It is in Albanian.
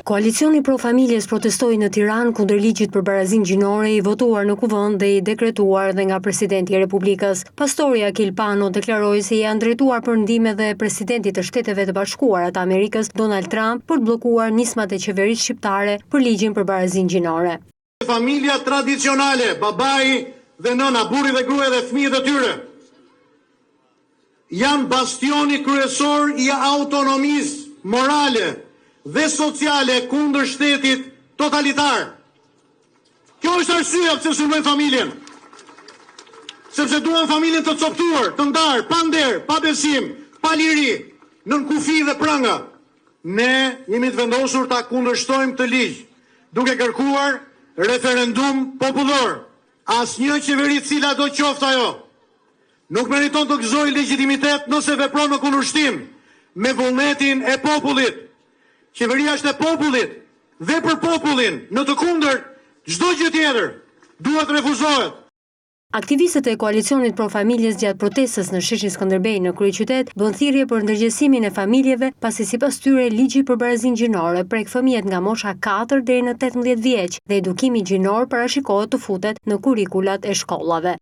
Koalicioni Pro Familjes protestoi në Tiranë kundër ligjit për barazinë gjinore i votuar në kuvend dhe i dekretuar dhe nga presidenti i Republikës. Pastori Akil Pano deklaroi se janë drejtuar për ndihmë dhe presidentit të Shteteve të Bashkuara të Amerikës Donald Trump për të bllokuar nismat e qeverisë shqiptare për ligjin për barazinë gjinore. Familja tradicionale, babai dhe nëna, burri dhe gruaja dhe fëmijët e tyre janë bastioni kryesor i autonomisë morale dhe sociale kundër shtetit totalitar. Kjo është arsyeja pse sulmojnë familjen. Sepse duan familjen të coptuar, të ndarë, pa nder, pa besim, pa liri, nën kufi dhe pranga. Ne jemi të vendosur ta kundërshtojmë këtë ligj, duke kërkuar referendum popullor. Asnjë qeveri cila do qoftë ajo nuk meriton të gëzojë legjitimitet nëse vepron në kundërshtim me vullnetin e popullit. Qeveria është e popullit dhe për popullin, në të kundërt çdo gjë tjetër duhet refuzohet. Aktivistët e koalicionit Pro Familjes gjatë protestës në sheshin Skënderbej në kryeqytet bën thirrje për ndërgjegjësimin e familjeve, pasi sipas tyre ligji për barazinë gjinore prek fëmijët nga mosha 4 deri në 18 vjeç dhe edukimi gjinor parashikohet të futet në kurrikulat e shkollave.